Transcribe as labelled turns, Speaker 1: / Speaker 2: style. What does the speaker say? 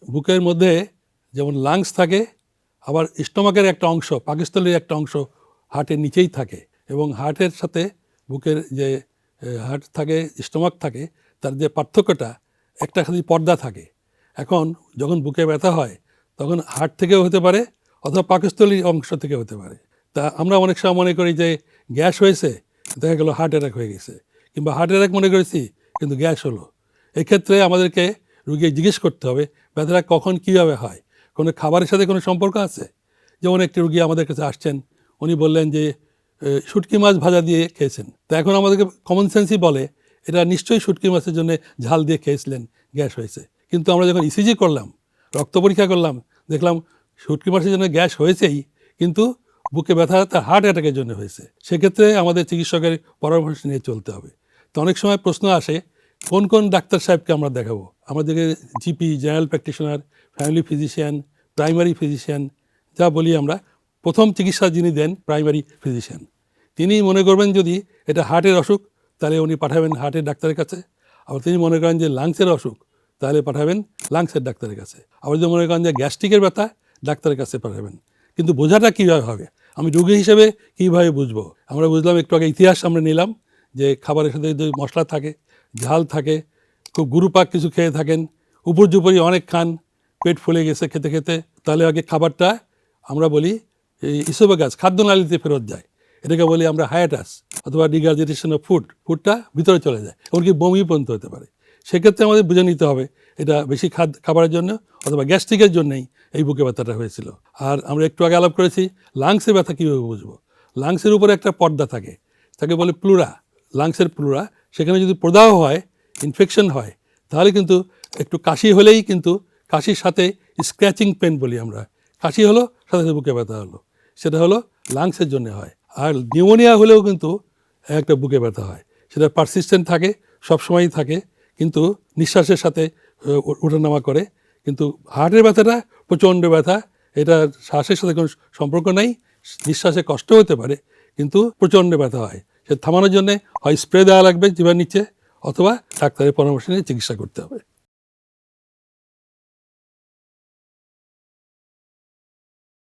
Speaker 1: বুকের মধ্যে যেমন লাংস থাকে, আবার স্টোমাকের একটা অংশ, পাকস্থলীর একটা অংশ হার্টের নিচেই থাকে, এবং হার্টের সাথে বুকের যে হার্ট থাকে, স্টোমাক থাকে, তার যে পার্থক্যটা, একটা খালি পর্দা থাকে। এখন যখন বুকে ব্যথা হয় তখন হার্ট থেকেও হতে পারে অথবা পাকস্থলীর অংশ থেকে হতে পারে। তা আমরা অনেক সময় মনে করি যে গ্যাস হয়েছে, দেখা গেলো হার্ট অ্যাটাক হয়ে গেছে, কিংবা হার্ট অ্যাটাক মনে করেছি কিন্তু গ্যাস হলো। এক্ষেত্রে আমাদেরকে রুগীকে জিজ্ঞেস করতে হবে ব্যথাটা কখন কীভাবে হয়, কোনো খাবারের সাথে কোনো সম্পর্ক আছে। যেমন একটি রুগী আমাদের কাছে আসছেন, উনি বললেন যে শুটকি মাছ ভাজা দিয়ে খেয়েছেন। তো এখন আমাদেরকে কমন সেন্সই বলে এটা নিশ্চয়ই শুটকি মাছের জন্য ঝাল দিয়ে খেয়েছিলেন, গ্যাস হয়েছে। কিন্তু আমরা যখন ইসিজি করলাম, রক্ত পরীক্ষা করলাম, দেখলাম শুটকি মাছের জন্য গ্যাস হয়েছেই, কিন্তু বুকে ব্যথা তার হার্ট অ্যাটাকের জন্য হয়েছে। সেক্ষেত্রে আমাদের চিকিৎসকের পরামর্শ নিয়ে চলতে হবে। তো অনেক সময় প্রশ্ন আসে কোন কোন ডাক্তার সাহেবকে আমরা দেখাবো। আমাদেরকে GP, general practitioner, family physician, primary physician যা বলি আমরা, প্রথম চিকিৎসা যিনি দেন প্রাইমারি ফিজিশিয়ান। তিনি মনে করবেন যদি এটা হার্টের অসুখ তাহলে উনি পাঠাবেন হার্টের ডাক্তারের কাছে। আবার তিনি মনে করেন যে লাংসের অসুখ তাহলে পাঠাবেন লাংসের ডাক্তারের কাছে। আবার যদি মনে করেন যে গ্যাস্ট্রিকের ব্যথা, ডাক্তারের কাছে পাঠাবেন। কিন্তু বোঝাটা কীভাবে হবে, আমি রোগী হিসেবে কীভাবে বুঝবো? আমরা বুঝলাম একটু আগে ইতিহাস আমরা নিলাম যে খাবারের সাথে যদি মশলা থাকে, ঝাল থাকে, খুব গুরুপাক কিছু খেয়ে থাকেন, উপর্যুপরি অনেক খান, পেট ফুলে গেছে খেতে খেতে, তাহলে আগে খাবারটা আমরা বলি এই ইসোফেগাস, খাদ্যনালীতে ফেরত যায়। এটাকে বলি আমরা হায়াটাস অথবা ডিগার্জেটেশন অফ ফুডটা ভিতরে চলে যায়, এমনকি বমি পর্যন্ত হতে পারে। সেক্ষেত্রে আমাদের বুঝে নিতে হবে এটা বেশি খাবারের জন্য অথবা গ্যাস্ট্রিকের জন্যই এই বুকে ব্যথাটা হয়েছিল। আর আমরা একটু আগে আলাপ করেছি লাংসের ব্যথা কীভাবে বুঝবো। লাংসের উপরে একটা পর্দা থাকে, তাকে বলে প্লুরা, লাংসের প্লুরা। সেখানে যদি প্রদাহ হয়, ইনফেকশন হয়, তাহলে কিন্তু একটু কাশি হলেই কিন্তু কাশির সাথে স্ক্র্যাচিং পেন বলি আমরা, কাশি হলো সাথে সাথে বুকে ব্যথা হলো, সেটা হলো লাংসের জন্য হয়। আর নিউমোনিয়া হলেও কিন্তু একটা বুকে ব্যথা হয়, সেটা পারসিস্টেন্ট থাকে, সবসময়ই থাকে, কিন্তু নিঃশ্বাসের সাথে ওঠানামা করে। কিন্তু হার্টের ব্যথাটা প্রচণ্ড ব্যথা, এটা শ্বাসের সাথে কোনো সম্পর্ক নাই, নিঃশ্বাসে কষ্ট হতে পারে কিন্তু প্রচণ্ড ব্যথা হয়। সে থামানোর জন্যে হয় স্প্রে দেওয়া লাগবে জিভার নিচে, অথবা ডাক্তারের পরামর্শ নিয়ে চিকিৎসা করতে হবে।